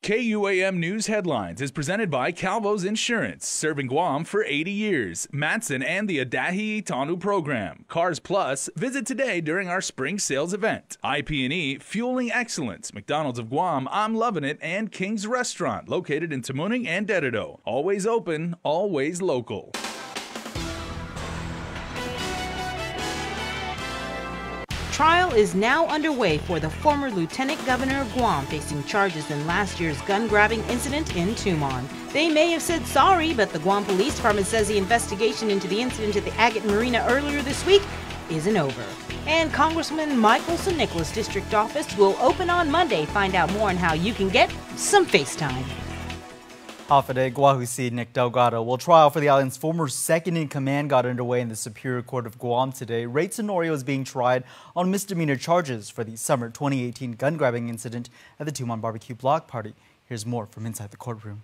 KUAM News Headlines is presented by Calvo's Insurance, serving Guam for 80 years. Matson and the Adahi Tanu program. Cars Plus, visit today during our spring sales event. IP&E, fueling excellence. McDonald's of Guam, I'm loving it, and King's Restaurant, located in Tamuning and Dededo. Always open, always local. Trial is now underway for the former Lieutenant Governor of Guam facing charges in last year's gun-grabbing incident in Tumon. They may have said sorry, but the Guam Police Department says the investigation into the incident at the Agate Marina earlier this week isn't over. And Congressman Michael St. Nicholas District Office will open on Monday. Find out more on how you can get some FaceTime. Hafide Guahusi Nick Delgado. Well, trial for the island's former second-in-command got underway in the Superior Court of Guam today. Ray Tenorio is being tried on misdemeanor charges for the summer 2018 gun-grabbing incident at the Tumon Barbecue Block Party. Here's more from inside the courtroom.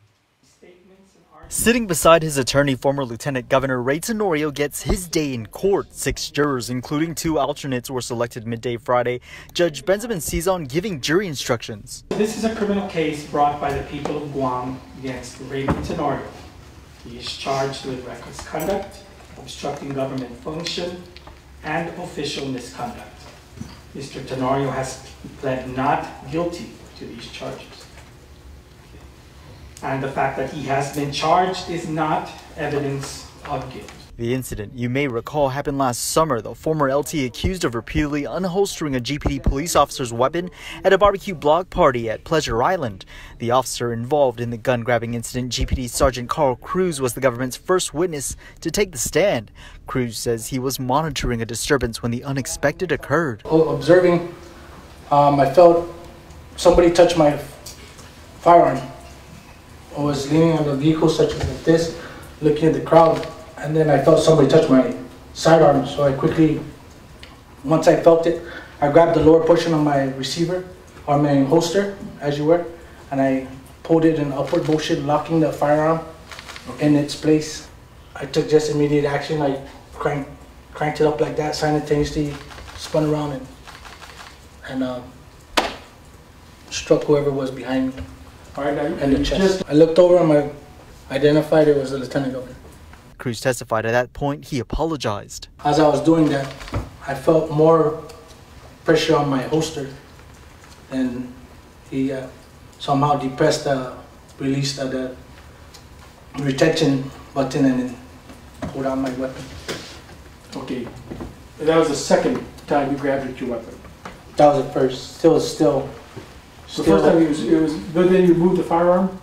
Sitting beside his attorney, former Lieutenant Governor Ray Tenorio gets his day in court. 6 jurors, including 2 alternates, were selected midday Friday. Judge Benjamin Cizon giving jury instructions. This is a criminal case brought by the people of Guam against Ray Tenorio. He is charged with reckless conduct, obstructing government function, and official misconduct. Mr. Tenorio has pled not guilty to these charges. And the fact that he has been charged is not evidence of guilt. The incident, you may recall, happened last summer. The former LT accused of repeatedly unholstering a GPD police officer's weapon at a barbecue block party at Pleasure Island. The officer involved in the gun-grabbing incident, GPD Sergeant Carl Cruz, was the government's first witness to take the stand. Cruz says he was monitoring a disturbance when the unexpected occurred. Observing, I felt somebody touch my firearm. I was leaning on the vehicle such as like this, looking at the crowd, and then I felt somebody touch my sidearm. So I quickly, once I felt it, I grabbed the lower portion of my receiver, or my holster, as you were, and I pulled it in upward motion, locking the firearm in its place. I took just immediate action. I cranked it up like that, simultaneously spun around and struck whoever was behind me. And the chest. I looked over and I identified it was the Lieutenant Governor. Cruz testified at that point he apologized. As I was doing that, I felt more pressure on my holster, and he somehow depressed released the retention button and then pulled out my weapon. Okay, that was the second time you grabbed your weapon. That was the first. Still. So the first time it was, but then you moved the firearm?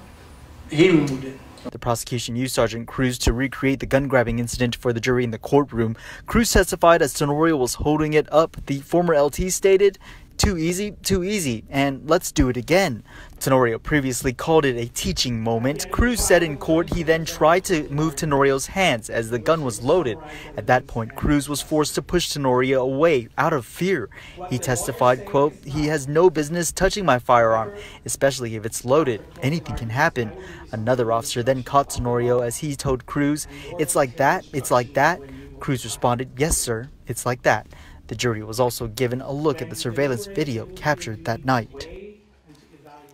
He removed it. The prosecution used Sergeant Cruz to recreate the gun-grabbing incident for the jury in the courtroom. Cruz testified as Tenorio was holding it up. The former LT stated, too easy, and let's do it again. Tenorio previously called it a teaching moment. Cruz said in court he then tried to move Tenorio's hands as the gun was loaded. At that point, Cruz was forced to push Tenorio away out of fear. He testified, quote, he has no business touching my firearm, especially if it's loaded. Anything can happen. Another officer then caught Tenorio as he told Cruz, it's like that, it's like that. Cruz responded, yes, sir, it's like that. The jury was also given a look at the surveillance video captured that night.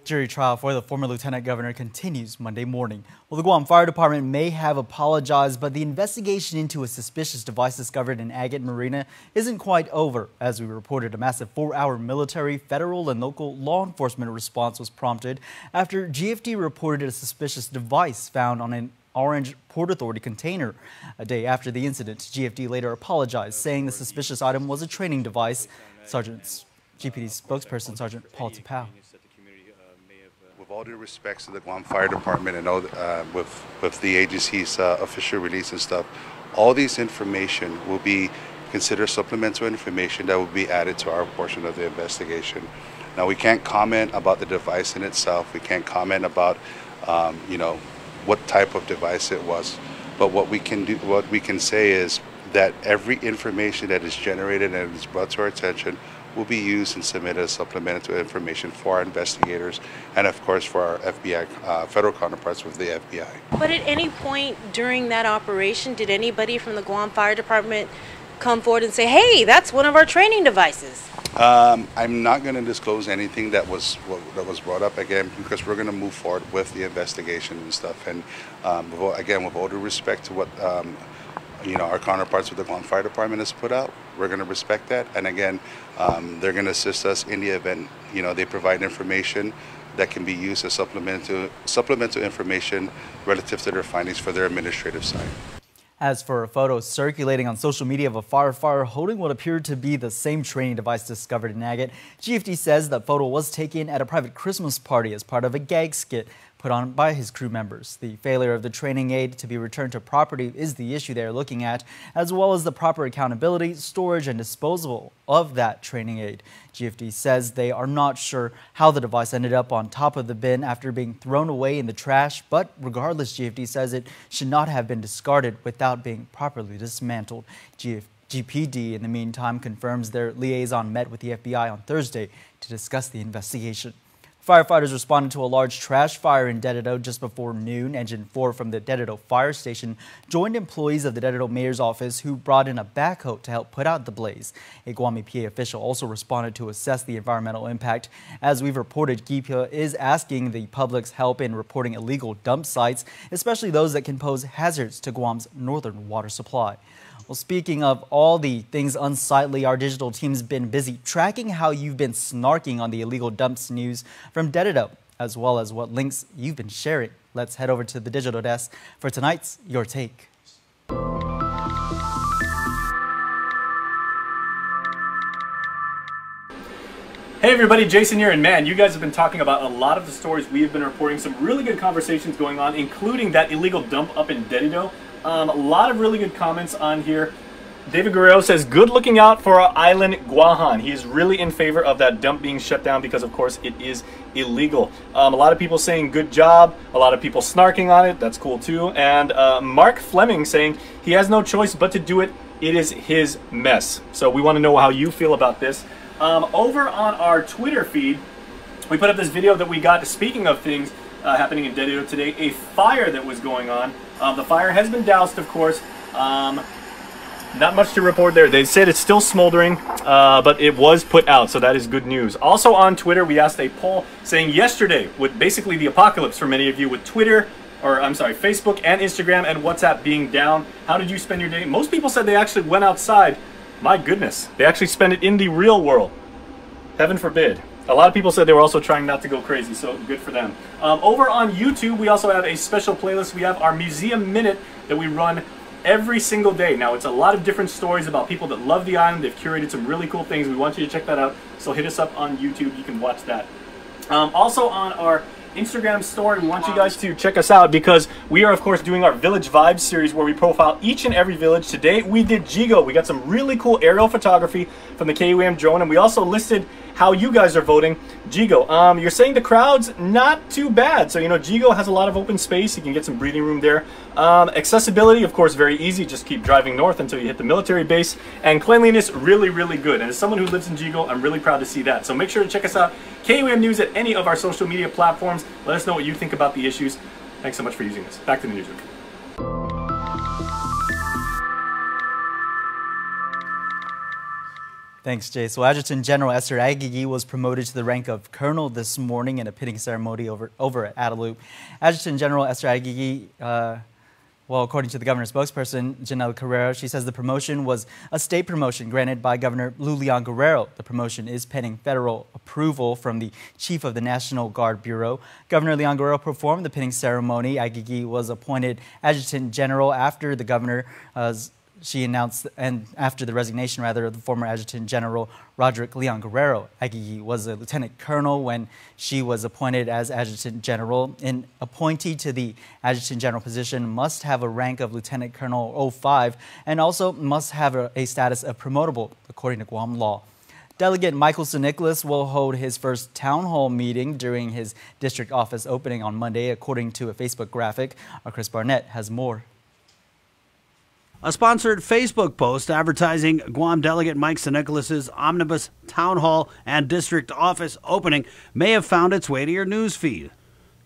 Jury trial for the former Lieutenant Governor continues Monday morning. Well, the Guam Fire Department may have apologized, but the investigation into a suspicious device discovered in Agate Marina isn't quite over. As we reported, a massive 4-hour military, federal, and local law enforcement response was prompted after GFD reported a suspicious device found on an orange Port Authority container. A day after the incident, GFD later apologized, saying the suspicious item was a training device. GPD spokesperson Sergeant Paul Tapau. With all due respects to the Guam Fire Department and all, with the agency's official release and stuff, all these information will be considered supplemental information that will be added to our portion of the investigation. Now, we can't comment about the device in itself. We can't comment about, what type of device it was. But what we can say is that every information that is generated and is brought to our attention will be used and submitted as supplemental information for our investigators and, of course, for our FBI, federal counterparts with the FBI. But at any point during that operation, did anybody from the Guam Fire Department come forward and say, hey, that's one of our training devices? I'm not going to disclose anything that was brought up again, because we're going to move forward with the investigation and stuff. And again, with all due respect to what our counterparts with the Guam Fire Department has put out, we're going to respect that. And again, they're going to assist us in the event they provide information that can be used as supplemental information relative to their findings for their administrative side. As for a photo circulating on social media of a firefighter holding what appeared to be the same training device discovered in Agate, GFD says that photo was taken at a private Christmas party as part of a gag skit put on by his crew members. The failure of the training aid to be returned to property is the issue they are looking at, as well as the proper accountability, storage, and disposal of that training aid. GFD says they are not sure how the device ended up on top of the bin after being thrown away in the trash, but regardless, GFD says it should not have been discarded without being properly dismantled. GPD, in the meantime, confirms their liaison met with the FBI on Thursday to discuss the investigation. Firefighters responded to a large trash fire in Dededo just before noon. Engine 4 from the Dededo Fire Station joined employees of the Dededo Mayor's office who brought in a backhoe to help put out the blaze. A Guam EPA official also responded to assess the environmental impact. As we've reported, GEPA is asking the public's help in reporting illegal dump sites, especially those that can pose hazards to Guam's northern water supply. Well, speaking of all the things unsightly, our digital team's been busy tracking how you've been snarking on the illegal dumps news from Dededo, as well as what links you've been sharing. Let's head over to the digital desk for tonight's Your Take. Hey everybody, Jason here, and man, you guys have been talking about a lot of the stories we have been reporting. Some really good conversations going on, including that illegal dump up in Dededo. A lot of really good comments on here. David Guerrero says, good looking out for our island Guahan. He is really in favor of that dump being shut down because, of course, it is illegal. A lot of people saying good job. A lot of people snarking on it. That's cool too. And Mark Fleming saying he has no choice but to do it. It is his mess. So we want to know how you feel about this. Over on our Twitter feed, we put up this video that we got, speaking of things happening in Dededo today, a fire that was going on. The fire has been doused, of course. Not much to report there. They said it's still smoldering, but it was put out, so that is good news. Also on Twitter, we asked a poll saying yesterday, with basically the apocalypse for many of you, with Twitter, or I'm sorry, Facebook and Instagram and WhatsApp being down, how did you spend your day? Most people said they actually went outside. My goodness, they actually spent it in the real world. Heaven forbid. A lot of people said they were also trying not to go crazy, so good for them. Over on YouTube, we also have a special playlist. We have our Museum Minute that we run every single day. Now, it's a lot of different stories about people that love the island. They've curated some really cool things. We want you to check that out, so hit us up on YouTube. You can watch that. Also on our Instagram story, we want you guys to check us out because we are, of course, doing our Village Vibes series where we profile each and every village. Today, we did Jigo. We got some really cool aerial photography from the KUAM drone, and we also listed how you guys are voting Jigo. You're saying the crowd's not too bad. So, Jigo has a lot of open space. You can get some breathing room there. Accessibility, of course, very easy. Just keep driving north until you hit the military base. And cleanliness, really, really good. And as someone who lives in Jigo, I'm really proud to see that. So make sure to check us out, KUAM News, at any of our social media platforms. Let us know what you think about the issues. Thanks so much for using this. Back to the newsroom. Thanks, Jay. So Adjutant General Esther Agigi was promoted to the rank of colonel this morning in a pinning ceremony over at Adelup. Adjutant General Esther Agigi, well, according to the governor's spokesperson, Janelle Carrero, she says the promotion was a state promotion granted by Governor Lulian Guerrero. The promotion is pending federal approval from the Chief of the National Guard Bureau. Governor Leon Guerrero performed the pinning ceremony. Agigi was appointed Adjutant General after the governor she announced, and after the resignation, rather, of the former Adjutant General Roderick Leon Guerrero. Agigi was a lieutenant colonel when she was appointed as Adjutant General. An appointee to the Adjutant General position must have a rank of Lieutenant Colonel 05 and also must have a status of promotable, according to Guam law. Delegate Michael Nicholas will hold his first town hall meeting during his district office opening on Monday, according to a Facebook graphic. Our Chris Barnett has more. A sponsored Facebook post advertising Guam Delegate Mike Nicholas's omnibus town hall and district office opening may have found its way to your news feed.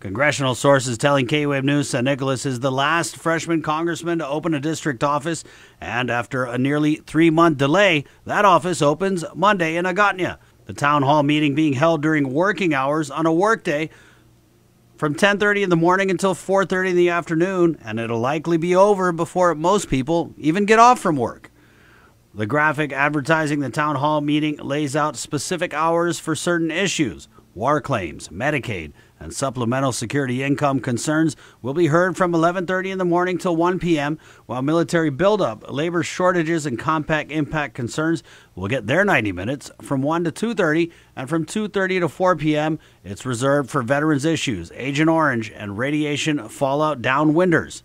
Congressional sources telling KUAM News San Nicolas is the last freshman congressman to open a district office, and after a nearly 3-month delay, that office opens Monday in Agotnya. The town hall meeting being held during working hours on a workday from 10:30 in the morning until 4:30 in the afternoon, and it'll likely be over before most people even get off from work. The graphic advertising the town hall meeting lays out specific hours for certain issues. War claims, Medicaid, and supplemental security income concerns will be heard from 11:30 in the morning till 1 p.m., while military buildup, labor shortages, and compact impact concerns will get their 90 minutes from 1 to 2:30, and from 2:30 to 4 p.m. it's reserved for veterans issues, Agent Orange, and radiation fallout downwinders.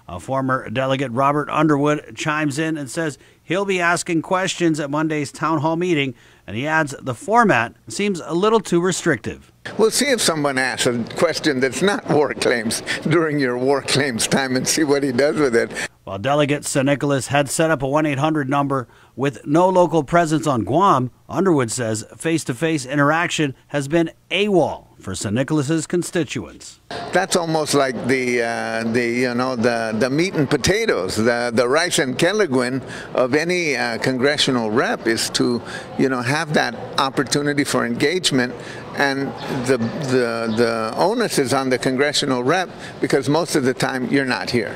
A former delegate, Robert Underwood, chimes in and says he'll be asking questions at Monday's town hall meeting, and he adds the format seems a little too restrictive. We'll see if someone asks a question that's not war claims during your war claims time and see what he does with it. While Delegate San Nicolas had set up a 1-800 number with no local presence on Guam, Underwood says face-to-face interaction has been AWOL for San Nicolas's constituents. That's almost like the meat and potatoes, the rice and kelaguen of any congressional rep is to have that opportunity for engagement, and the onus is on the congressional rep because most of the time you're not here.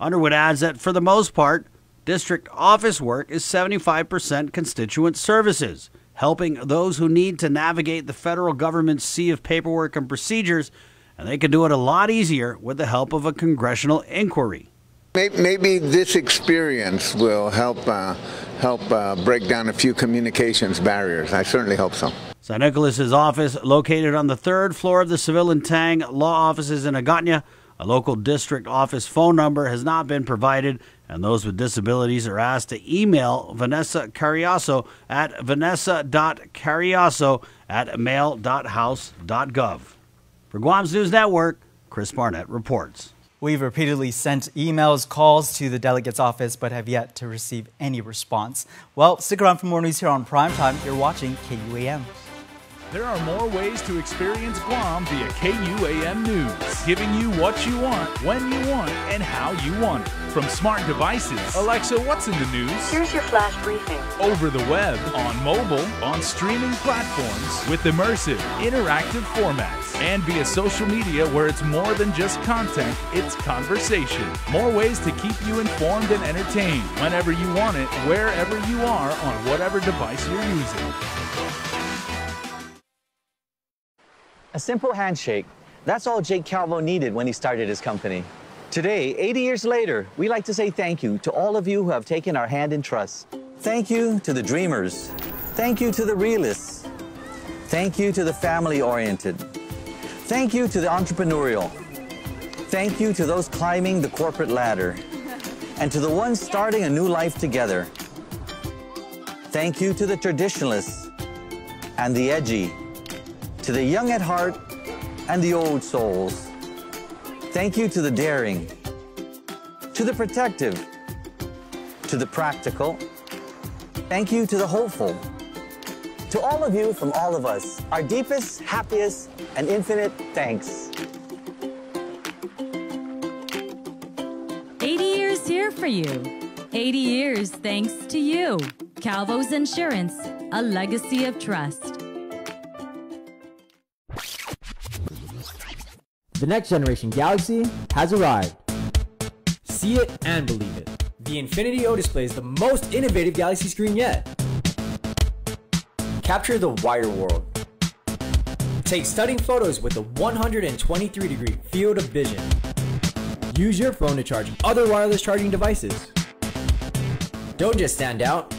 Underwood adds that for the most part, district office work is 75% constituent services, helping those who need to navigate the federal government's sea of paperwork and procedures, and they can do it a lot easier with the help of a congressional inquiry. Maybe this experience will help break down a few communications barriers. I certainly hope so. San Nicolas's office, located on the 3rd floor of the Seville and Tang law offices in Agotnya. A local district office phone number has not been provided, and those with disabilities are asked to email Vanessa Carriazo at vanessa.carriazo@mail.house.gov. For Guam's News Network, Chris Barnett reports. We've repeatedly sent emails, calls to the delegate's office, but have yet to receive any response. Well, stick around for more news here on Primetime. You're watching KUAM. There are more ways to experience Guam via KUAM News, giving you what you want, when you want, and how you want it. From smart devices, Alexa, what's in the news? Here's your flash briefing. Over the web, on mobile, on streaming platforms, with immersive, interactive formats, and via social media where it's more than just content, it's conversation. More ways to keep you informed and entertained whenever you want it, wherever you are, on whatever device you're using. A simple handshake. That's all Jake Calvo needed when he started his company. Today, 80 years later, we like to say thank you to all of you who have taken our hand in trust. Thank you to the dreamers. Thank you to the realists. Thank you to the family-oriented. Thank you to the entrepreneurial. Thank you to those climbing the corporate ladder. And to the ones starting a new life together. Thank you to the traditionalists and the edgy. To the young at heart and the old souls. Thank you to the daring, to the protective, to the practical. Thank you to the hopeful. To all of you from all of us, our deepest, happiest, and infinite thanks. 80 years here for you. 80 years thanks to you. Calvo's Insurance, a legacy of trust. The next generation Galaxy has arrived. See it and believe it. The Infinity O display is the most innovative Galaxy screen yet. Capture the wider world. Take stunning photos with a 123-degree field of vision. Use your phone to charge other wireless charging devices. Don't just stand out,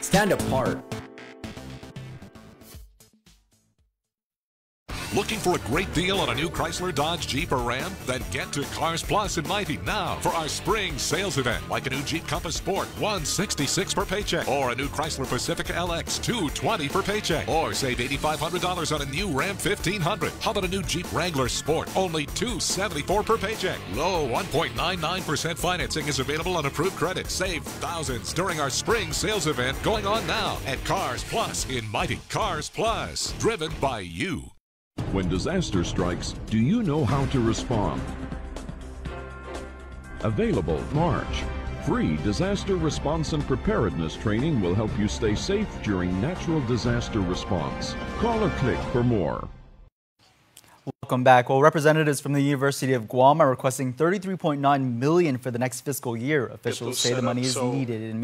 stand apart. Looking for a great deal on a new Chrysler, Dodge, Jeep, or Ram? Then get to Cars Plus in Mighty now for our spring sales event. Like a new Jeep Compass Sport, $166 per paycheck. Or a new Chrysler Pacifica LX, $220 per paycheck. Or save $8,500 on a new Ram 1500. How about a new Jeep Wrangler Sport? Only $274 per paycheck. Low 1.99% financing is available on approved credit. Save thousands during our spring sales event going on now at Cars Plus in Mighty. Cars Plus, driven by you. When disaster strikes, do you know how to respond? Available March. Free disaster response and preparedness training will help you stay safe during natural disaster response. Call or click for more. Welcome back. Well, representatives from the University of Guam are requesting $33.9 million for the next fiscal year. Officials say the money is needed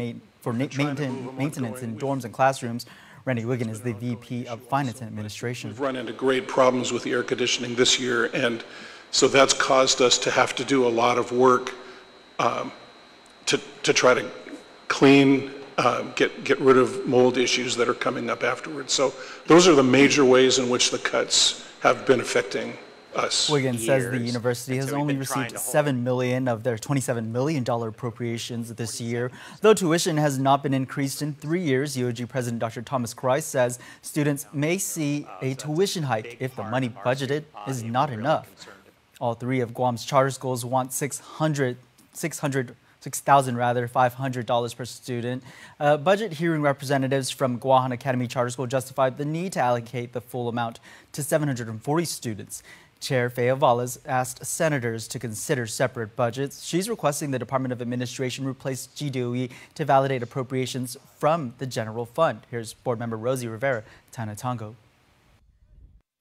for maintenance in dorms and classrooms. Randy Wiggin is the VP of Finance and Administration. We've run into great problems with the air conditioning this year, and so that's caused us to have to do a lot of work to try to clean, get rid of mold issues that are coming up afterwards. So those are the major ways in which the cuts have been affecting us. Wiggins says the university has only received $7 million of their $27 million appropriations this year. Though tuition has not been increased in 3 years, UOG President Dr. Thomas Christ says students may see a tuition hike if the money budgeted is not enough. All three of Guam's charter schools want $6,500 per student. Budget hearing representatives from Guahan Academy Charter School justified the need to allocate the full amount to 740 students. Chair Fea Valas asked senators to consider separate budgets. She's requesting the Department of Administration replace GDOE to validate appropriations from the general fund. Here's board member Rosie Rivera, Tana Tongo.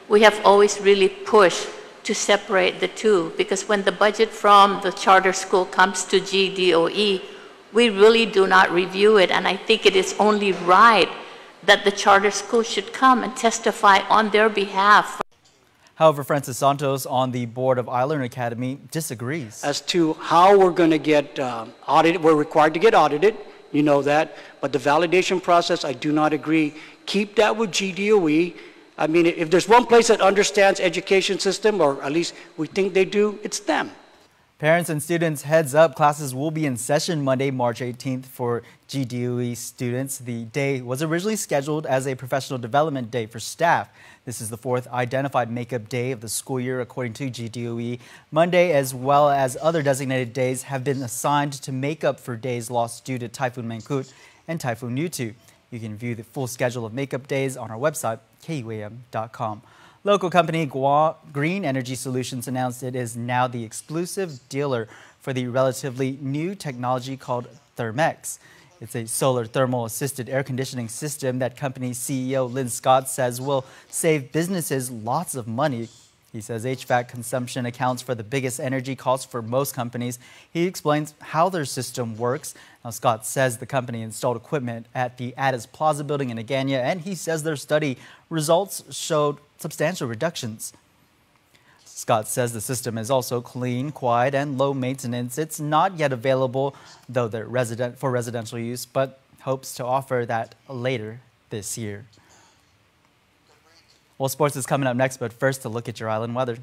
We have always really pushed to separate the two, because when the budget from the charter school comes to GDOE, we really do not review it, and I think it is only right that the charter school should come and testify on their behalf. However, Francis Santos on the board of Island Academy disagrees. As to how we're going to get audited, we're required to get audited, you know that, but the validation process, I do not agree. Keep that with GDOE. I mean, if there's one place that understands education system, or at least we think they do, it's them. Parents and students, heads up, classes will be in session Monday, March 18th for GDOE students. The day was originally scheduled as a professional development day for staff. This is the fourth identified makeup day of the school year, according to GDOE. Monday, as well as other designated days, have been assigned to make up for days lost due to Typhoon Mangkhut and Typhoon Yutu. You can view the full schedule of makeup days on our website, KUAM.com. Local company Green Energy Solutions announced it is now the exclusive dealer for the relatively new technology called Thermex. It's a solar thermal assisted air conditioning system that company CEO Lynn Scott says will save businesses lots of money. He says HVAC consumption accounts for the biggest energy costs for most companies. He explains how their system works. Now, Scott says the company installed equipment at the Addis Plaza building in Agana, and he says their study results showed substantial reductions. Scott says the system is also clean, quiet, and low maintenance. It's not yet available, though they're for residential use, but hopes to offer that later this year. Well, sports is coming up next, but first, a look at your island weather.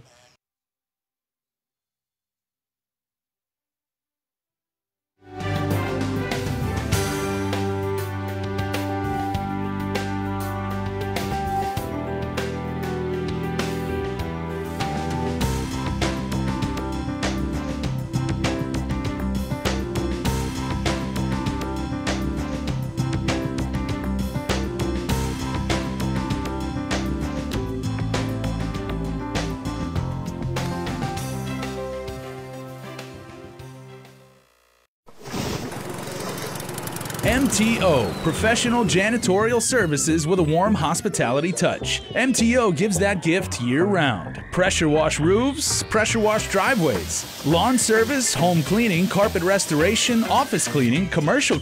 MTO, professional janitorial services with a warm hospitality touch. MTO gives that gift year-round. Pressure wash roofs, pressure wash driveways, lawn service, home cleaning, carpet restoration, office cleaning, commercial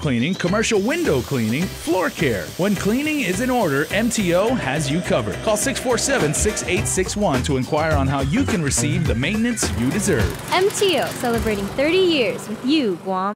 window cleaning, floor care. When cleaning is in order, MTO has you covered. Call 647-6861 to inquire on how you can receive the maintenance you deserve. MTO, celebrating 30 years with you, Guam.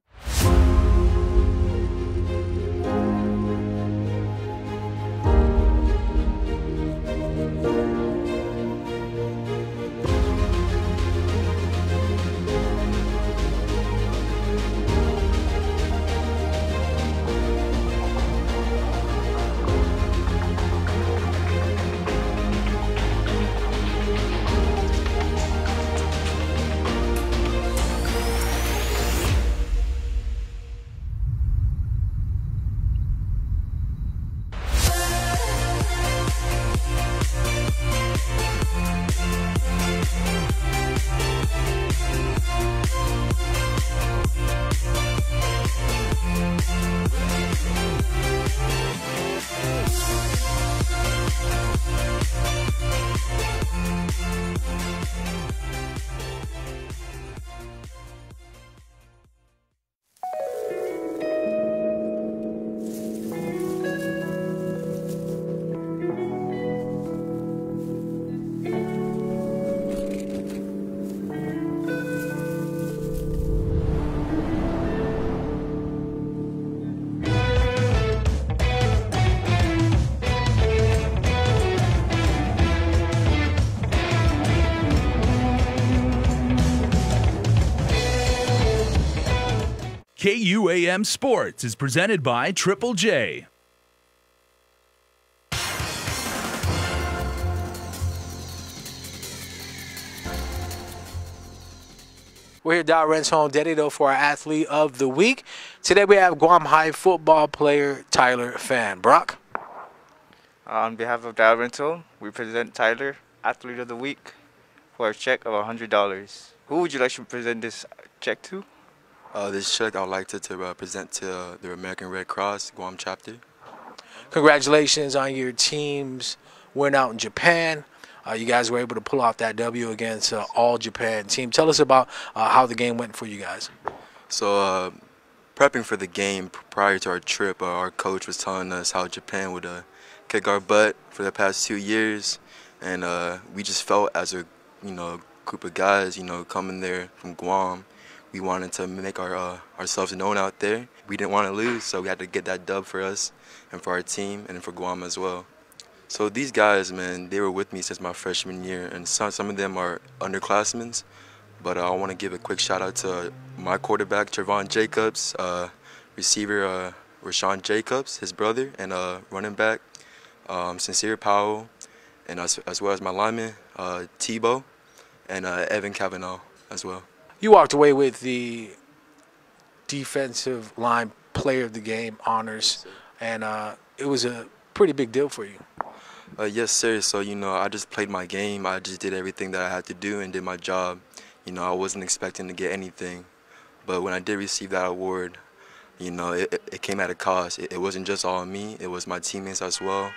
KUAM Sports is presented by Triple J. We're here at Rent's home, Dedido, for our Athlete of the Week. Today we have Guam High football player Tyler Fan. Brock? On behalf of Dial Rental, we present Tyler, Athlete of the Week, for a check of $100. Who would you like to present this check to? This check I would like to present to the American Red Cross Guam chapter. Congratulations on your team's win out in Japan. You guys were able to pull off that W against All Japan team. Tell us about how the game went for you guys. So prepping for the game prior to our trip, our coach was telling us how Japan would kick our butt for the past 2 years, and we just felt as a group of guys coming there from Guam, we wanted to make ourselves known out there. We didn't want to lose, so we had to get that dub for us and for our team and for Guam as well. So these guys, man, they were with me since my freshman year, and some of them are underclassmen, but I want to give a quick shout out to my quarterback, Trevon Jacobs, receiver Rashawn Jacobs, his brother, and running back Sincere Powell, and as well as my lineman Tebow and Evan Cavanaugh as well. You walked away with the defensive line player of the game honors, and it was a pretty big deal for you. Yes, sir. So, I just played my game. I just did everything that I had to do and did my job. I wasn't expecting to get anything. But when I did receive that award, it came at a cost. It wasn't just all me. It was my teammates as well.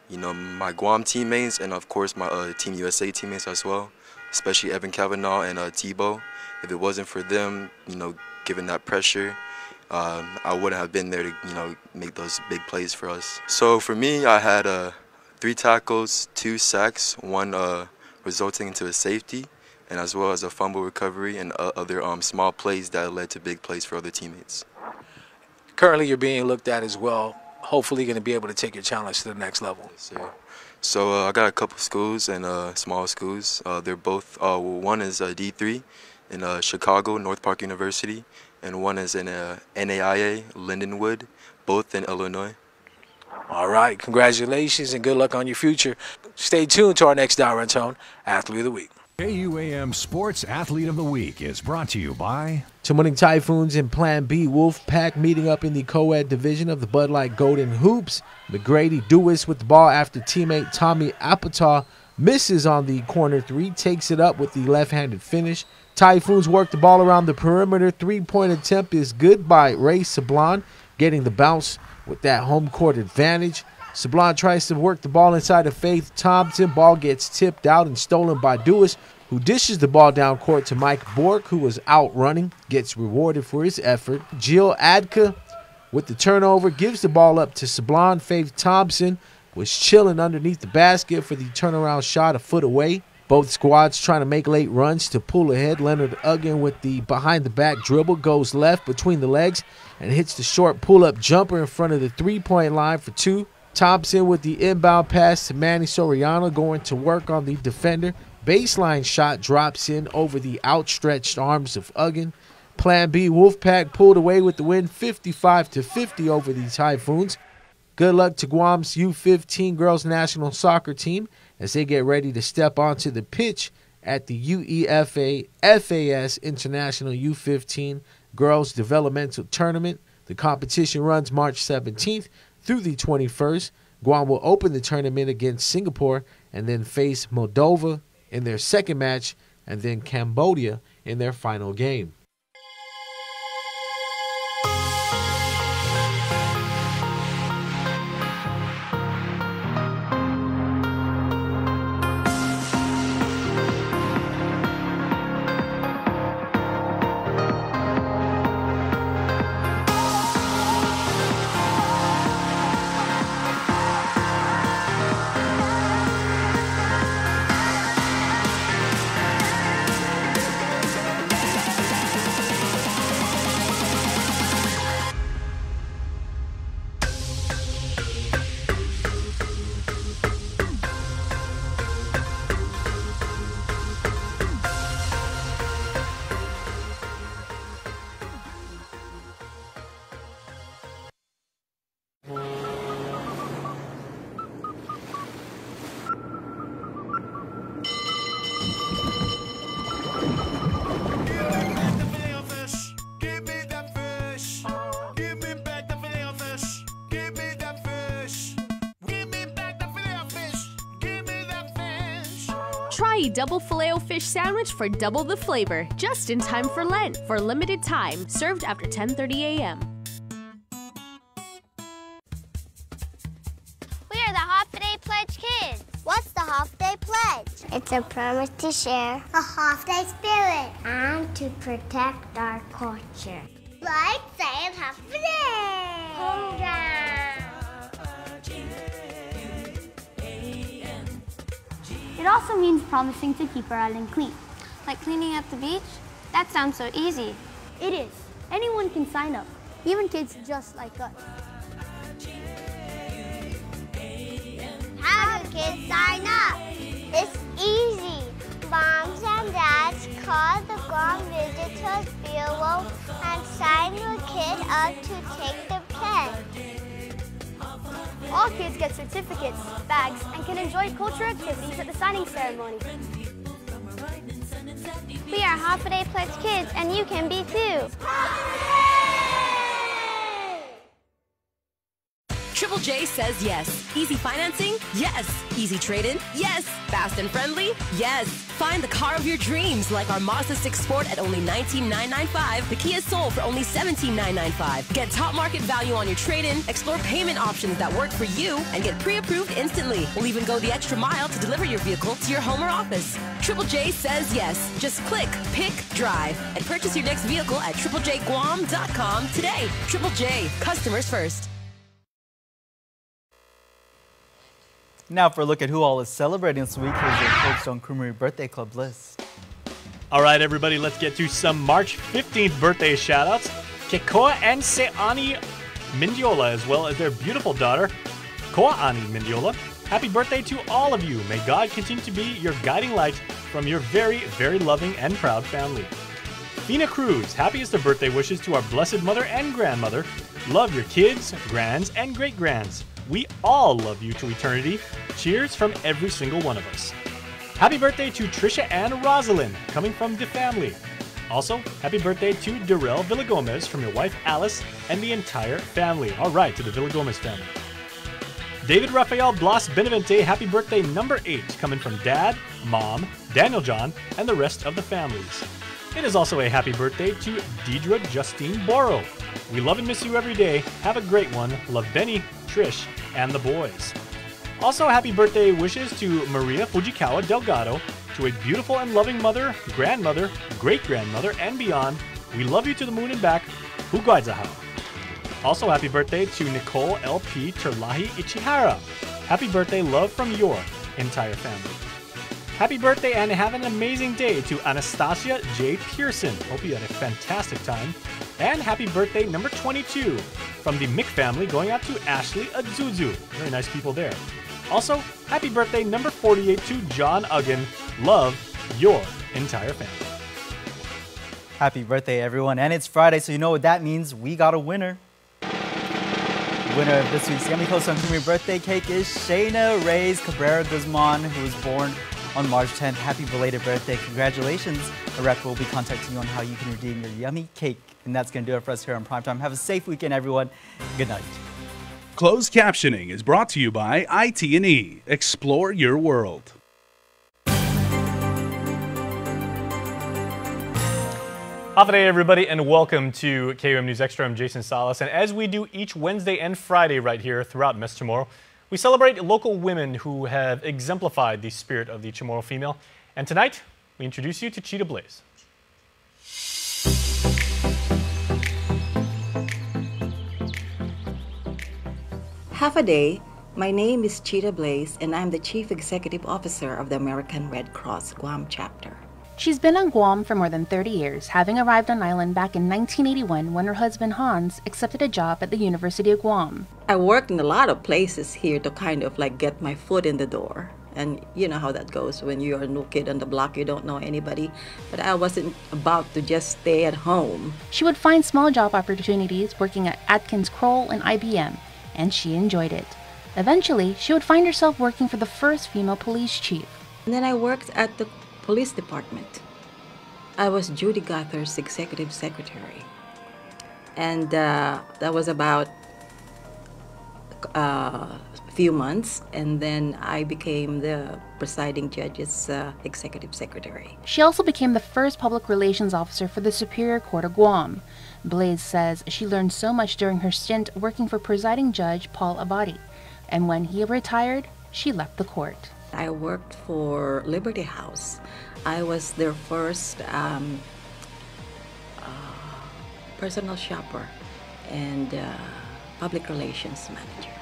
My Guam teammates and, of course, my Team USA teammates as well, especially Evan Cavanaugh and Tebow. If it wasn't for them, given that pressure, I wouldn't have been there to, make those big plays for us. So for me, I had 3 tackles, 2 sacks, 1 resulting into a safety, and as well as a fumble recovery and other small plays that led to big plays for other teammates. Currently, you're being looked at as well. Hopefully, you're going to be able to take your challenge to the next level. Yes, sir. So I got a couple schools and small schools. They're both, one is D3 in Chicago, North Park University, and one is in NAIA, Lindenwood, both in Illinois. All right, congratulations and good luck on your future. Stay tuned to our next Dial Tone Athlete of the Week. KUAM Sports Athlete of the Week is brought to you by Chamonix Typhoons and Plan B Wolfpack meeting up in the co-ed division of the Bud Light Golden Hoops. McGrady Dewis with the ball after teammate Tommy Apatow misses on the corner 3, takes it up with the left-handed finish. Typhoons work the ball around the perimeter. 3-point attempt is good by Ray Sablon, getting the bounce with that home court advantage. Sablon tries to work the ball inside of Faith Thompson. Ball gets tipped out and stolen by Dewis, who dishes the ball down court to Mike Bork, who was out running, gets rewarded for his effort. Jill Adka with the turnover gives the ball up to Sablon. Faith Thompson was chilling underneath the basket for the turnaround shot a foot away. Both squads trying to make late runs to pull ahead. Leonard Uggan with the behind-the-back dribble goes left between the legs and hits the short pull-up jumper in front of the three-point line for 2. Thompson with the inbound pass to Manny Soriano going to work on the defender. Baseline shot drops in over the outstretched arms of Uggan. Plan B Wolfpack pulled away with the win 55-50 over the Typhoons. Good luck to Guam's U15 girls national soccer team as they get ready to step onto the pitch at the UEFA FAS International U15 Girls Developmental Tournament. The competition runs March 17th through the 21st. Guam will open the tournament against Singapore and then face Moldova in their second match and then Cambodia in their final game. Try a double Filet-O-Fish sandwich for double the flavor, just in time for Lent. For a limited time, served after 10:30 a.m. We are the Half Day Pledge Kids. What's the Half Day Pledge? It's a promise to share a Half Day spirit and to protect our culture. Like saying Half Day. It also means promising to keep our island clean. Like cleaning up the beach? That sounds so easy. It is. Anyone can sign up, even kids just like us. How do kids sign up? It's easy. Moms and dads call the Guam Visitors Bureau and sign your kid up to take the pledge. All kids get certificates, bags, and can enjoy cultural activities at the signing ceremony. We are Half a Day Pledge Kids, and you can be too. Triple J says yes. Easy financing? Yes. Easy trade-in? Yes. Fast and friendly? Yes. Find the car of your dreams like our Mazda 6 Sport at only $19,995, the Kia Soul for only $17,995. Get top market value on your trade-in, explore payment options that work for you, and get pre-approved instantly. We'll even go the extra mile to deliver your vehicle to your home or office. Triple J says yes. Just click, pick, drive, and purchase your next vehicle at triplejguam.com today. Triple J, customers first. Now for a look at who all is celebrating this week, here's your Cold Stone Creamery Birthday Club list. All right, everybody, let's get to some March 15th birthday shout-outs. Kekoa and Seani Mindiola, as well as their beautiful daughter, Koa'ani Mindiola. Happy birthday to all of you. May God continue to be your guiding light from your very, very loving and proud family. Fina Cruz, happiest of birthday wishes to our blessed mother and grandmother. Love your kids, grands, and great-grands. We all love you to eternity. Cheers from every single one of us. Happy birthday to Trisha and Rosalind, coming from the family. Also, happy birthday to Darrell Villagomez from your wife Alice and the entire family. All right, to the Villagomez family. David Rafael Blas Benavente, happy birthday number 8, coming from Dad, Mom, Daniel John, and the rest of the families. It is also a happy birthday to Deidre Justine Borrow. We love and miss you every day. Have a great one. Love Benny, Trish, and the boys. Also, happy birthday wishes to Maria Fujikawa Delgado, to a beautiful and loving mother, grandmother, great-grandmother, and beyond. We love you to the moon and back. Hugaizaha. Also, happy birthday to Nicole L.P. Terlahi Ichihara. Happy birthday, love from your entire family. Happy birthday and have an amazing day to Anastasia J. Pearson. Hope you had a fantastic time. And happy birthday number 22 from the Mick family, going out to Ashley Azuzu. Very nice people there. Also, happy birthday number 48 to John Uggan. Love your entire family. Happy birthday, everyone. And it's Friday, so you know what that means. We got a winner. The winner of this week's Yummy Cold Stone Creamery birthday cake is Shayna Reyes Cabrera Guzman, who was born on March 10th. Happy belated birthday. Congratulations. A rep will be contacting you on how you can redeem your yummy cake. And that's going to do it for us here on Primetime. Have a safe weekend, everyone. Good night. Closed captioning is brought to you by IT&E. Explore your world. Half a day, everybody, and welcome to KUAM News Extra. I'm Jason Salas, and as we do each Wednesday and Friday right here throughout Miss Chamorro, we celebrate local women who have exemplified the spirit of the Chamorro female. And tonight, we introduce you to Cheetah Blaze. Half a day. My name is Cheetah Blaze, and I'm the Chief Executive Officer of the American Red Cross Guam chapter. She's been on Guam for more than 30 years, having arrived on island back in 1981 when her husband Hans accepted a job at the University of Guam. I worked in a lot of places here to kind of like get my foot in the door. And you know how that goes when you're a new kid on the block, you don't know anybody. But I wasn't about to just stay at home. She would find small job opportunities working at Atkins Kroll and IBM, and she enjoyed it. Eventually, she would find herself working for the first female police chief. And then I worked at the police department. I was Judy Gother's executive secretary. And that was about few months, and then I became the presiding judge's executive secretary. She also became the first public relations officer for the Superior Court of Guam. Blaze says she learned so much during her stint working for presiding judge Paul Abadi, and when he retired, she left the court. I worked for Liberty House. I was their first personal shopper and public relations manager.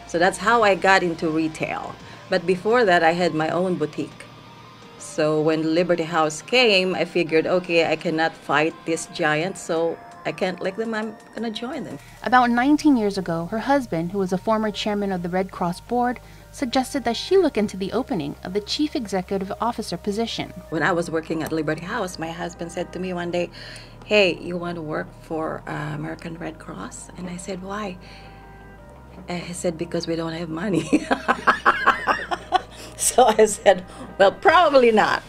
So that's how I got into retail. But before that, I had my own boutique. So when Liberty House came, I figured, okay, I cannot fight this giant, so I can't like them, I'm gonna join them. About 19 years ago, her husband, who was a former chairman of the Red Cross board, suggested that she look into the opening of the chief executive officer position. When I was working at Liberty House, my husband said to me one day, hey, you want to work for American Red Cross? And I said, why? And he said, because we don't have money. So I said, well, probably not.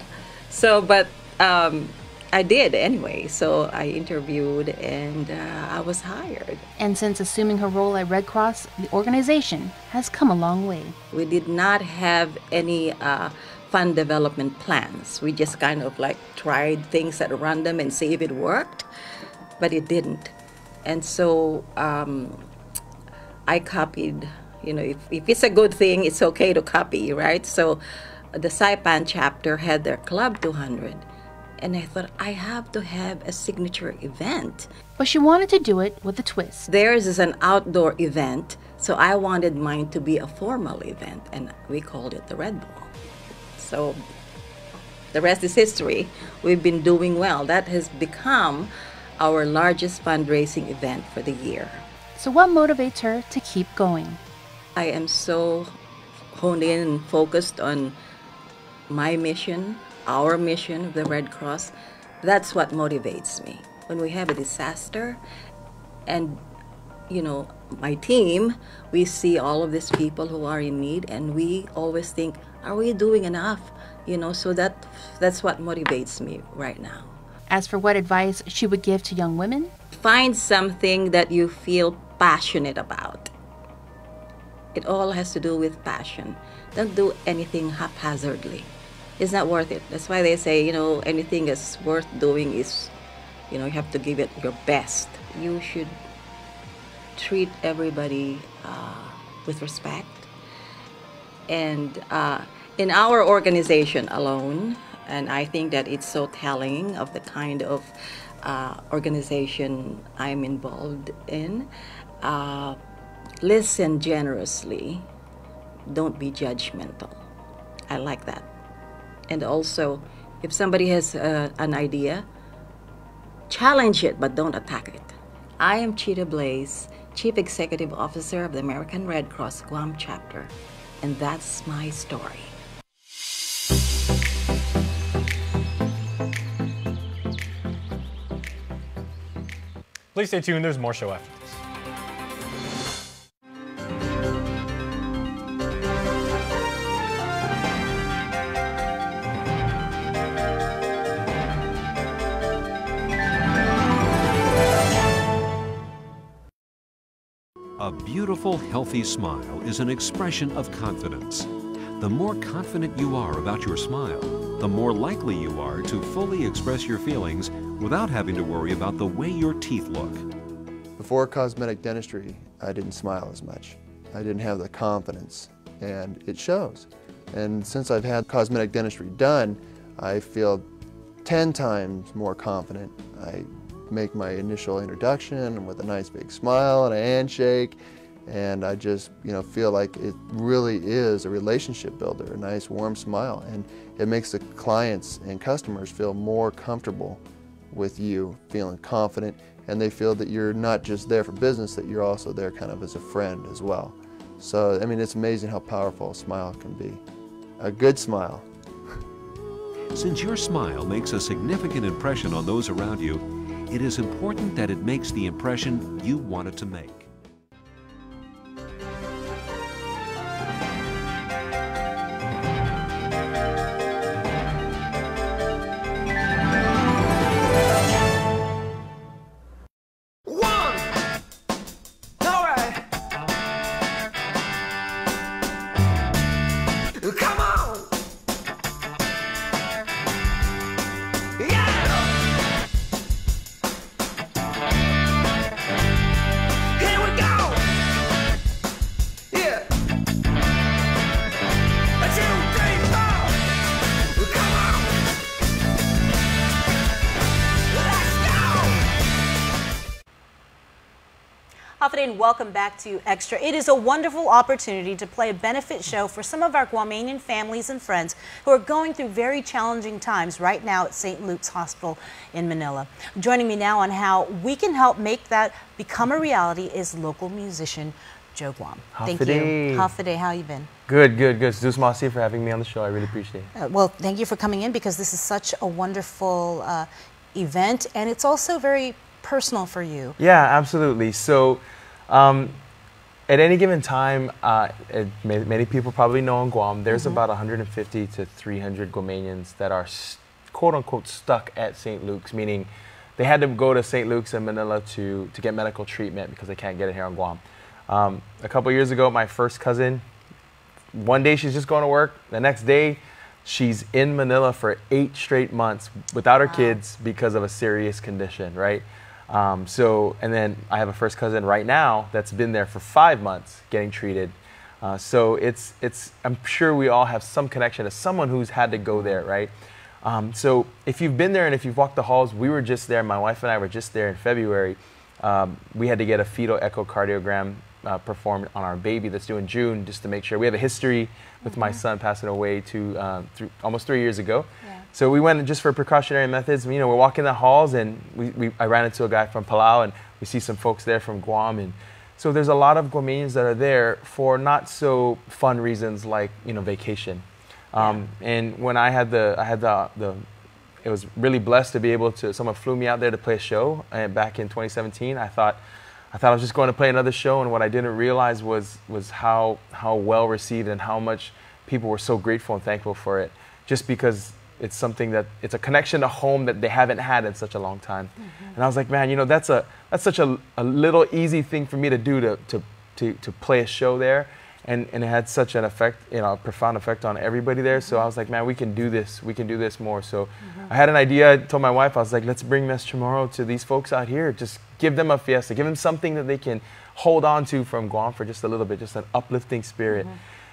So, but I did anyway. So I interviewed and I was hired. And since assuming her role at Red Cross, the organization has come a long way. We did not have any fund development plans. We just kind of like tried things at random and see if it worked, but it didn't. And so I copied, you know, if it's a good thing, it's okay to copy, right? So the Saipan chapter had their Club 200. And I thought, I have to have a signature event. But she wanted to do it with a twist. Theirs is an outdoor event, so I wanted mine to be a formal event, and we called it the Red Ball. So the rest is history. We've been doing well. That has become our largest fundraising event for the year. So what motivates her to keep going? I am so honed in and focused on my mission, our mission of the Red Cross. That's what motivates me. When we have a disaster and, you know, my team, we see all of these people who are in need and we always think, are we doing enough? You know, so that's what motivates me right now. As for what advice she would give to young women? Find something that you feel passionate about. It all has to do with passion. Don't do anything haphazardly. It's not worth it. That's why they say, you know, anything that's worth doing is, you know, you have to give it your best. You should treat everybody with respect. And in our organization alone, and I think that it's so telling of the kind of organization I'm involved in, listen generously, don't be judgmental. I like that. And also, if somebody has an idea, challenge it, but don't attack it. I am Chita Blaze, Chief Executive Officer of the American Red Cross Guam Chapter, and that's my story. Please stay tuned, there's more show after this. A beautiful, healthy smile is an expression of confidence. The more confident you are about your smile, the more likely you are to fully express your feelings without having to worry about the way your teeth look. Before cosmetic dentistry, I didn't smile as much. I didn't have the confidence, and it shows. And since I've had cosmetic dentistry done, I feel 10 times more confident. I make my initial introduction with a nice big smile and a handshake, and I just, you know, feel like it really is a relationship builder, a nice warm smile, and it makes the clients and customers feel more comfortable with you, feeling confident, and they feel that you're not just there for business, that you're also there kind of as a friend as well. So, I mean, it's amazing how powerful a smile can be. A good smile. Since your smile makes a significant impression on those around you, it is important that it makes the impression you want it to make. Hafa Adai, and welcome back to Extra. It is a wonderful opportunity to play a benefit show for some of our Guamanian families and friends who are going through very challenging times right now at St. Luke's Hospital in Manila. Joining me now on how we can help make that become a reality is local musician Joe Guam. Thank you. Hafa Adai, how you been? Good, good, good. Zeus Masi for having me on the show. I really appreciate it. Well, thank you for coming in because this is such a wonderful event, and it's also very personal for you. Yeah, absolutely. So at any given time, many people probably know in Guam, there's about 150 to 300 Guamanians that are quote-unquote stuck at St. Luke's, meaning they had to go to St. Luke's in Manila to get medical treatment because they can't get it here in Guam. A couple years ago, my first cousin, one day she's just going to work. The next day, she's in Manila for 8 straight months without her kids because of a serious condition, right? And then I have a first cousin right now that's been there for 5 months getting treated. So I'm sure we all have some connection to someone who's had to go there, right? So if you've been there and if you've walked the halls, we were just there, my wife and I were just there in February. We had to get a fetal echocardiogram performed on our baby that's due in June, just to make sure. We have a history with my son passing away almost 3 years ago. Yeah. So we went just for precautionary methods. You know, we're walking the halls, and I ran into a guy from Palau, and we see some folks there from Guam, and so there's a lot of Guamanians that are there for not so fun reasons like, you know, vacation. And when I had it was really blessed to be able to. Someone flew me out there to play a show, and back in 2017, I thought I was just going to play another show, and what I didn't realize was how well received and how much people were so grateful and thankful for it, just because it's something it's a connection to home that they haven't had in such a long time. And I was like, man, you know, that's such a little easy thing for me to do to play a show there, and it had such an effect, you know, a profound effect on everybody there. So I was like, man, we can do this more. So I had an idea. I told my wife, I was like, let's bring Mes Chamorro to these folks out here. Just give them a fiesta, give them something that they can hold on to from Guam for just a little bit, just an uplifting spirit.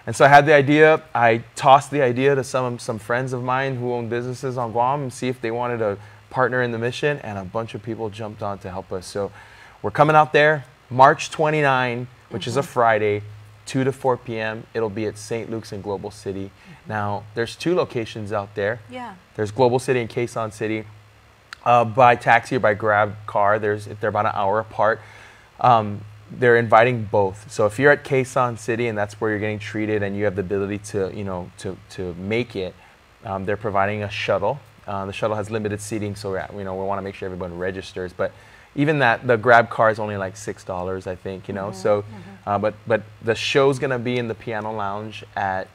And so I had the idea. I tossed the idea to some friends of mine who own businesses on Guam and see if they wanted to partner in the mission, and a bunch of people jumped on to help us. So we're coming out there March 29, which is a Friday, 2 to 4 p.m. It'll be at St. Luke's in Global City. Now, there's 2 locations out there. Yeah. There's Global City and Quezon City. By taxi or by Grab car, they're about an hour apart. They're inviting both. So if you're at Quezon City and that's where you're getting treated and you have the ability to, you know, to make it, they're providing a shuttle. The shuttle has limited seating, so we want to make sure everyone registers. But even that, the Grab car is only like $6, I think, you know. So, but the show's gonna be in the Piano Lounge at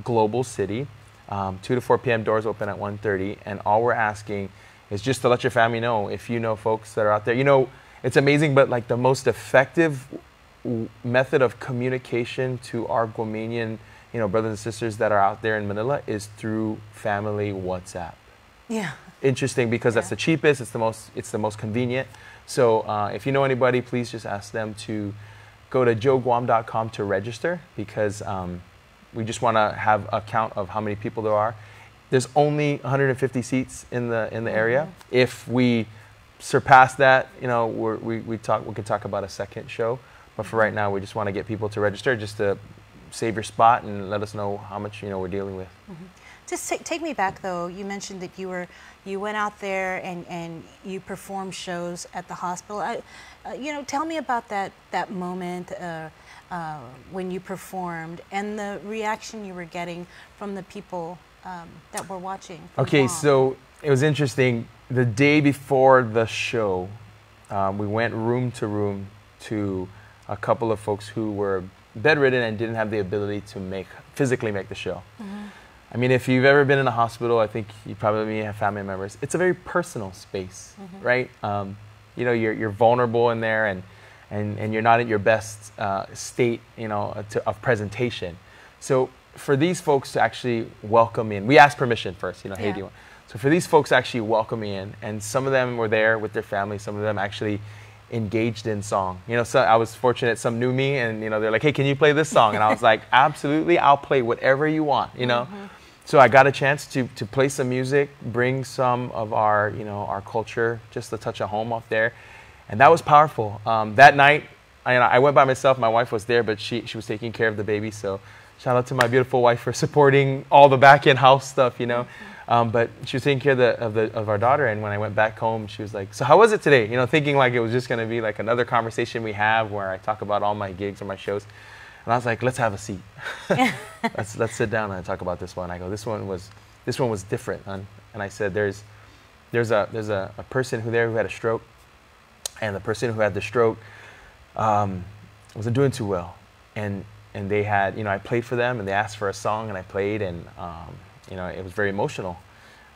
Global City. 2 to 4 p.m. doors open at 1:30, and all we're asking is just to let your family know, if you know folks that are out there. You know, it's amazing, but like the most effective method of communication to our Guamanian, you know, brothers and sisters that are out there in Manila is through family WhatsApp. Yeah. Interesting, because that's the cheapest, it's the most convenient. So if you know anybody, please just ask them to go to joeguam.com to register, because we just want to have a count of how many people there are. There's only 150 seats in the area. If we surpass that, you know, we can talk about a second show. But for right now, we just want to get people to register, just to save your spot and let us know how much, you know, we're dealing with. Just take me back, though. You mentioned that you went out there and you performed shows at the hospital. You know, tell me about that moment when you performed and the reaction you were getting from the people that were watching. Okay, so it was interesting. The day before the show, we went room to room to a couple of folks who were bedridden and didn't have the ability to physically make the show. I mean, if you've ever been in a hospital, I think you probably have family members. It's a very personal space, right? You know, you're vulnerable in there, and you're not at your best state, you know, of presentation. So for these folks to actually welcome me in, we asked permission first, you know, hey, do you want? So for these folks to actually welcome me in, and some of them were there with their family, some of them actually engaged in song. You know, so I was fortunate, some knew me, and, you know, they're like, hey, can you play this song? And I was like, absolutely, I'll play whatever you want, you know. So I got a chance to play some music, bring some of our, you know, our culture, just a touch of home up there. And that was powerful. That night, I went by myself. My wife was there, but she was taking care of the baby. So shout out to my beautiful wife for supporting all the back-end house stuff, you know. But she was taking care of our daughter, and when I went back home, she was like, "So how was it today?" You know, thinking like it was just gonna be like another conversation we have where I talk about all my gigs or my shows. And I was like, "Let's have a seat. let's sit down and talk about this one." I go, "This one was different." And I said, "There's a person who had a stroke, and the person who had the stroke wasn't doing too well, and they had, you know, I played for them, and they asked for a song, and I played, and you know, it was very emotional,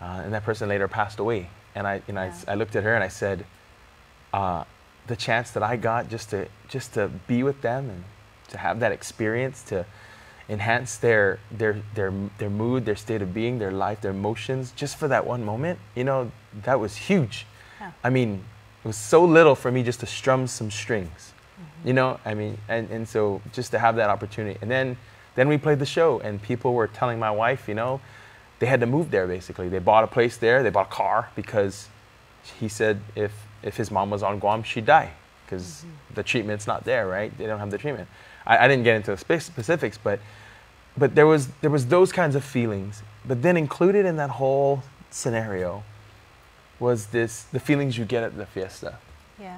and that person later passed away. And I looked at her and I said, the chance that I got just to be with them and to have that experience, to enhance their mood, their state of being, their life, their emotions, just for that one moment, you know, that was huge. Yeah. I mean, it was so little for me just to strum some strings, you know, I mean, and so just to have that opportunity. And then we played the show, and people were telling my wife, you know, they had to move there basically. They bought a place there, they bought a car, because he said if his mom was on Guam, she'd die, because the treatment's not there, right? They don't have the treatment. I didn't get into the specifics, but there was those kinds of feelings. But then included in that whole scenario was the feelings you get at the fiesta. Yeah.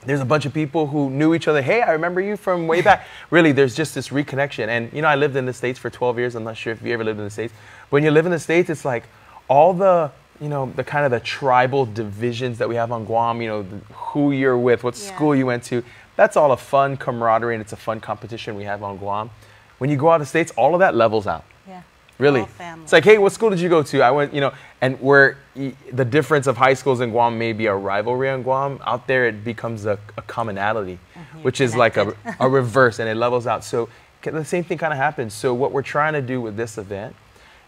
There's a bunch of people who knew each other. Hey, I remember you from way back. Really, there's just this reconnection. And you know, I lived in the States for 12 years. I'm not sure if you ever lived in the States. When you live in the States, it's like all the, you know, the kind of the tribal divisions that we have on Guam, you know, who you're with, what school you went to. That's all a fun camaraderie, and it's a fun competition we have on Guam. When you go out of the States, all of that levels out. Yeah. Really. It's like, hey, what school did you go to? I went, you know, and where the difference of high schools in Guam may be a rivalry on Guam, out there it becomes a commonality, which is like a reverse, and it levels out. So the same thing kind of happens. So what we're trying to do with this event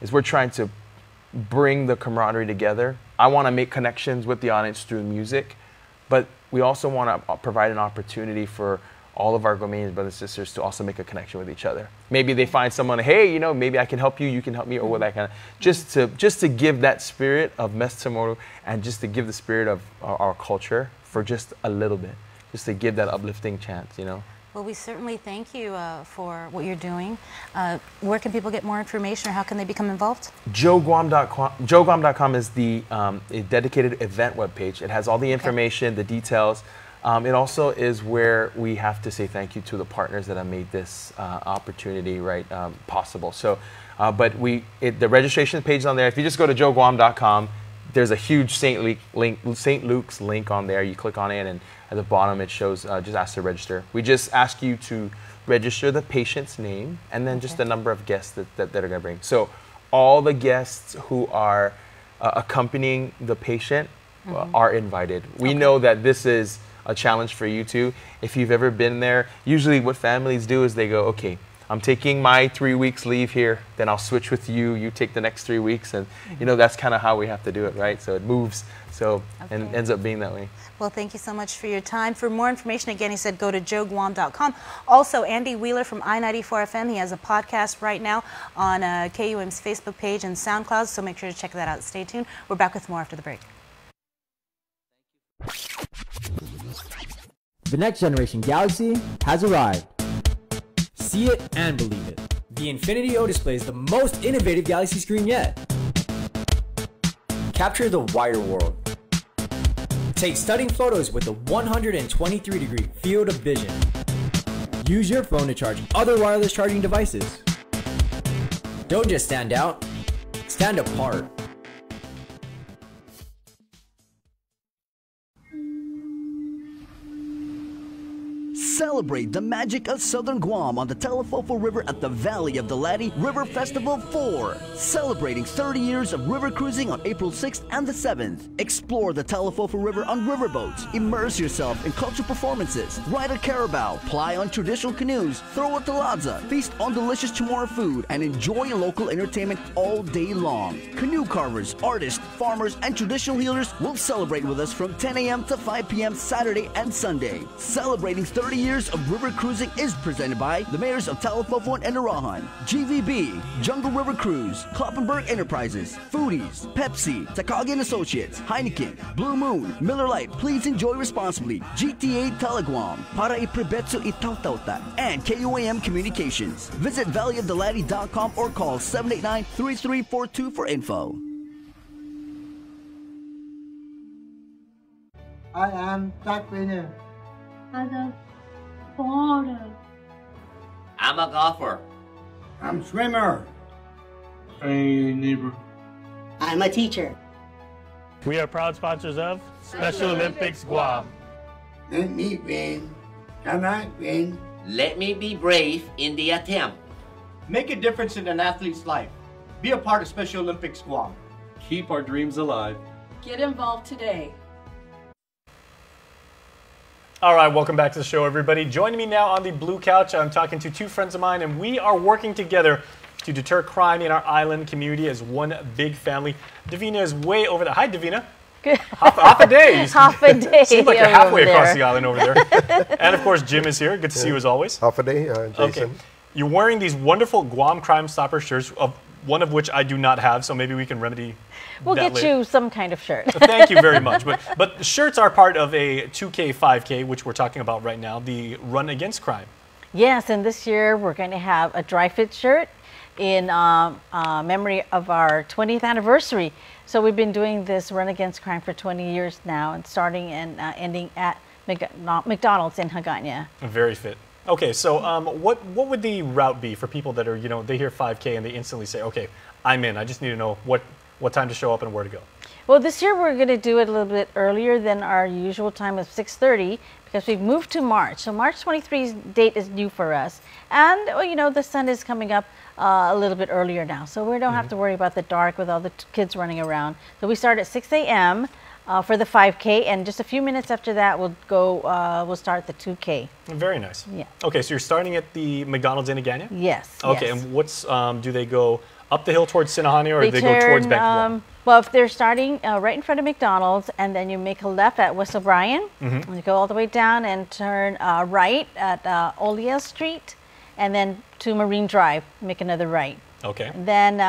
is we're trying to bring the camaraderie together. I want to make connections with the audience through music, but we also want to provide an opportunity for all of our Guamanian brothers and sisters to also make a connection with each other. Maybe they find someone, hey, you know, maybe I can help you, you can help me, or what that kind of, just to give that spirit of Mes Temoru, and just to give the spirit of our culture for just a little bit, just to give that uplifting chance, you know. Well, we certainly thank you for what you're doing. Where can people get more information, or how can they become involved? JoeGuam.com is the a dedicated event webpage. It has all the information, the details. It also is where we have to say thank you to the partners that have made this opportunity possible. So, but the registration page is on there. If you just go to JoeGuam.com, there's a huge St. Luke's link on there. You click on it, and at the bottom it shows just ask to register. We just ask you to register the patient's name and then just the number of guests that are going to bring. So all the guests who are accompanying the patient are invited. We know that this is a challenge for you too. If you've ever been there, usually what families do is they go, okay, I'm taking my 3 weeks leave here, then I'll switch with you, you take the next 3 weeks, and you know, that's kind of how we have to do it, right? So it moves, and it ends up being that way. Well, thank you so much for your time. For more information, again, he said go to joeguam.com. Also, Andy Wheeler from I-94 FM, he has a podcast right now on KUAM's Facebook page and SoundCloud, so make sure to check that out. Stay tuned. We're back with more after the break. The next generation Galaxy has arrived. See it and believe it. The Infinity O display is the most innovative Galaxy screen yet. Capture the wider world. Take stunning photos with a 123-degree field of vision. Use your phone to charge other wireless charging devices. Don't just stand out, stand apart. Celebrate the magic of Southern Guam on the Telefofo River at the Valley of the Lati River Festival 4. Celebrating 30 years of river cruising on April 6th and the 7th. Explore the Telefofo River on riverboats. Immerse yourself in cultural performances. Ride a carabao, ply on traditional canoes, throw a talaza, feast on delicious Chamorro food, and enjoy local entertainment all day long. Canoe carvers, artists, farmers, and traditional healers will celebrate with us from 10 a.m. to 5 p.m. Saturday and Sunday. Celebrating 30 years years of river cruising is presented by the mayors of Talifofon and Narahan, GVB, Jungle River Cruise, Kloppenberg Enterprises, Foodies, Pepsi, Takagi & Associates, Heineken, Blue Moon, Miller Lite. Please enjoy responsibly. GTA Teleguam, para ipribetso itautauta, and KUAM Communications. Visit valleyoftheladdy.com or call 789-3342 for info. I am track winner. I'm a boarder. I'm a golfer. I'm swimmer. Hey, neighbor. I'm a teacher. We are proud sponsors of Special Olympics Guam. Let me win. Can I win? Let me be brave in the attempt. Make a difference in an athlete's life. Be a part of Special Olympics Guam. Keep our dreams alive. Get involved today. All right, welcome back to the show, everybody. Joining me now on the blue couch, I'm talking to two friends of mine, and we are working together to deter crime in our island community as one big family. Davina is way over there. Hi, Davina. Good. Half a day. Half a day. Seems like you're halfway across the island over there. And of course, Jim is here. Good to see you as always. Half a day, Jason. Okay. You're wearing these wonderful Guam Crime Stopper shirts, one of which I do not have, so maybe we can remedy We'll that get later. you some kind of shirt. Thank you very much. But shirts are part of a 2K, 5K, which we're talking about right now, the Run Against Crime. Yes, and this year we're going to have a dry fit shirt in memory of our 20th anniversary. So we've been doing this Run Against Crime for 20 years now, and starting and ending at McDonald's in Hagåtña. Very fit. Okay, so what would the route be for people that are, they hear 5K and they instantly say, okay, I'm in. I just need to know what time to show up and where to go. Well, this year we're going to do it a little bit earlier than our usual time of 6:30 because we've moved to March. So March 23's date is new for us. And, the sun is coming up a little bit earlier now. So we don't have to worry about the dark with all the kids running around. So we start at 6 a.m. For the 5K, and just a few minutes after that, we'll start the 2K. Very nice. Yeah. Okay, so you're starting at the McDonald's in Hagåtña? Yes. Okay, yes. and what's do they go up the hill towards Sinahani, or do they go towards Bank Guam? Well, if they're starting right in front of McDonald's, and then you make a left at West O'Brien, and you go all the way down and turn right at Olia Street, and then to Marine Drive, make another right. Okay. And then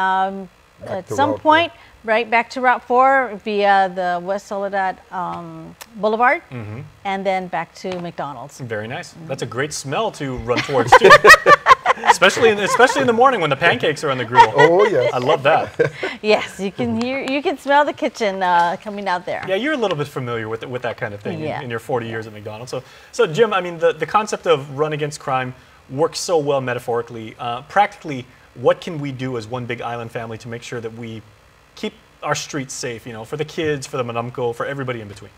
at some point, right back to Route 4 via the West Soledad Boulevard, and then back to McDonald's. Very nice. That's a great smell to run towards, too. especially in the morning when the pancakes are on the grill. Oh, yes. I love that. Yes, you can smell the kitchen coming out there. Yeah, you're a little bit familiar with that kind of thing Yeah. in your 40 years at McDonald's. So Jim, I mean, the concept of Run Against Crime works so well metaphorically. Practically, what can we do as one big island family to make sure that we keep our streets safe, for the kids, for the Manamco, for everybody in between?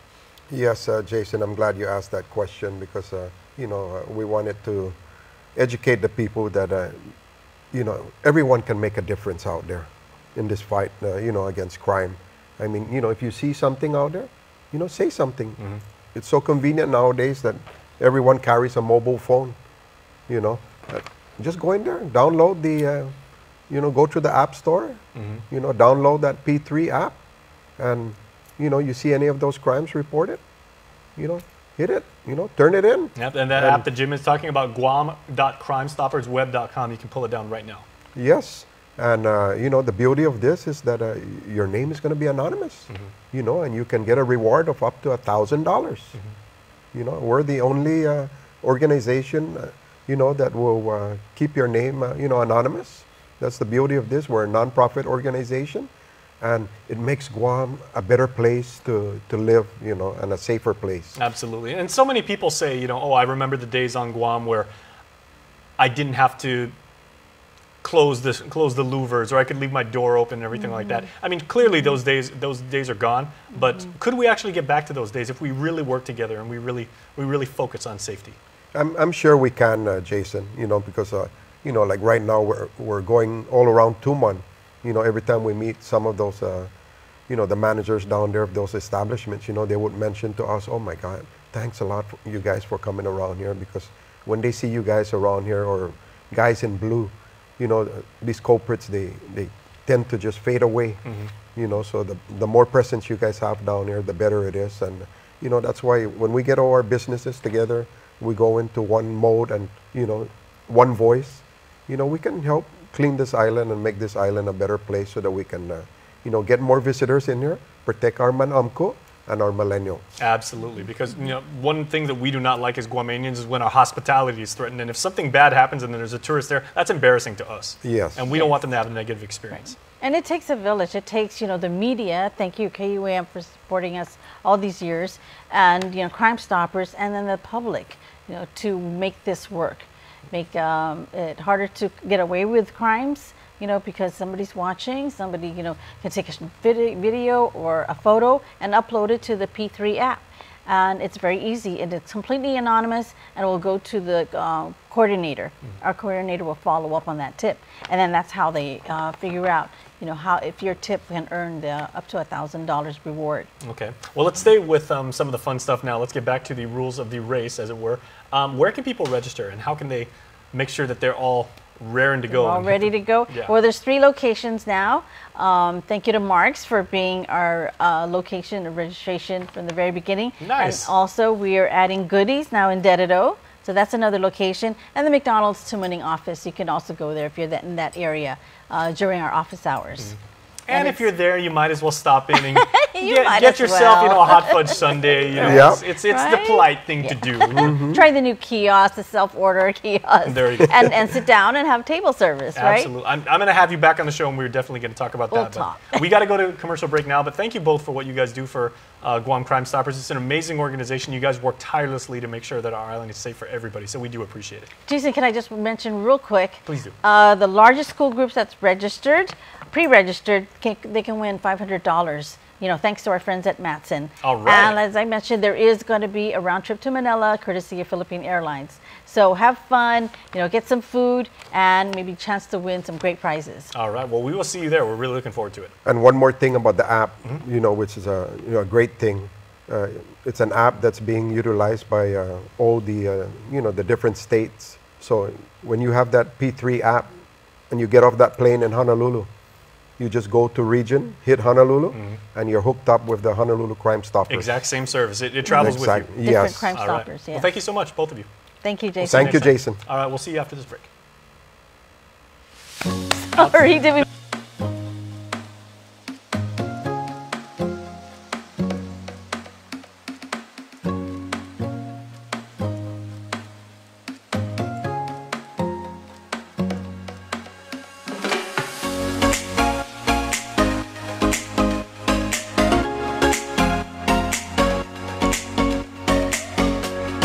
Yes, Jason, I'm glad you asked that question because, we wanted to educate the people that, everyone can make a difference out there in this fight, against crime. I mean, if you see something out there, say something. It's so convenient nowadays that everyone carries a mobile phone, just go in there, download the, go to the App Store, download that P3 app, and, you see any of those crimes reported, hit it, turn it in. Yep, and that app that Jim is talking about, guam.crimestoppersweb.com, you can pull it down right now. Yes, and, the beauty of this is that your name is going to be anonymous, and you can get a reward of up to $1,000. We're the only organization, that will keep your name, anonymous. That's the beauty of this. We're a nonprofit organization, and it makes Guam a better place to live, and a safer place. Absolutely. And so many people say, oh, I remember the days on Guam where I didn't have to close the louvers, or I could leave my door open and everything like that. I mean, clearly those days are gone, but could we actually get back to those days if we really work together and we really focus on safety? I'm sure we can, Jason, because, like right now we're going all around Tuman. Every time we meet some of those, the managers down there of those establishments, they would mention to us, oh my God, thanks a lot for you guys for coming around here, because when they see you guys around here, or guys in blue, these culprits, they tend to just fade away, so the more presence you guys have down here, the better it is. And, that's why when we get all our businesses together, we go into one mode and, one voice, we can help clean this island and make this island a better place so that we can, get more visitors in here, protect our Manamco and our millennials. Absolutely, because one thing that we do not like as Guamanians is when our hospitality is threatened, and if something bad happens and then there's a tourist there, that's embarrassing to us. Yes. And we don't want them to have a negative experience. And it takes a village. It takes, the media. Thank you, KUAM, for supporting us all these years, and Crime Stoppers, and then the public, to make this work, make it harder to get away with crimes. Because somebody's watching, somebody, can take a video or a photo and upload it to the P3 app. And it's very easy, and it's completely anonymous, and it will go to the coordinator. Our coordinator will follow up on that tip. And then that's how they figure out, how if your tip can earn the up to $1,000 reward. Okay. Well, let's stay with some of the fun stuff now. Let's get back to the rules of the race, as it were. Where can people register, and how can they make sure that they're all raring to go? All ready to go? Yeah. Well, there's 3 locations now. Thank you to Mark's for being our location of registration from the very beginning. Nice. And also, we are adding goodies now in Dedido. So that's another location. And the McDonald's Tumaning office. You can also go there if you're in that area during our office hours. And if you're there, you might as well stop in and might get as yourself, well. a hot fudge sundae. It's Right? the polite thing to do. Try the new kiosk, the self-order kiosk. There you go. And sit down and have table service, right? Absolutely. I'm going to have you back on the show, and we're definitely going to talk about that. But we got to go to commercial break now, but thank you both for what you guys do for Guam Crime Stoppers. It's an amazing organization. You guys work tirelessly to make sure that our island is safe for everybody, so we do appreciate it. Jason, can I just mention real quick? Please do. The largest school groups that's registered, pre-registered, they can win $500. Thanks to our friends at Matson. All right. And as I mentioned, there is going to be a round trip to Manila, courtesy of Philippine Airlines. So have fun, get some food, and maybe a chance to win some great prizes. All right. Well, we will see you there. We're really looking forward to it. And one more thing about the app, which is a great thing. It's an app that's being utilized by all the the different states. So when you have that P3 app, and you get off that plane in Honolulu, you just go to region, hit Honolulu, and you're hooked up with the Honolulu Crime Stoppers. Exact same service. It travels with you. Different Crime All Stoppers, right. yeah. Well, thank you so much, both of you. Thank you, Jason. Thank you, Jason. All right, we'll see you after this break. Sorry, did we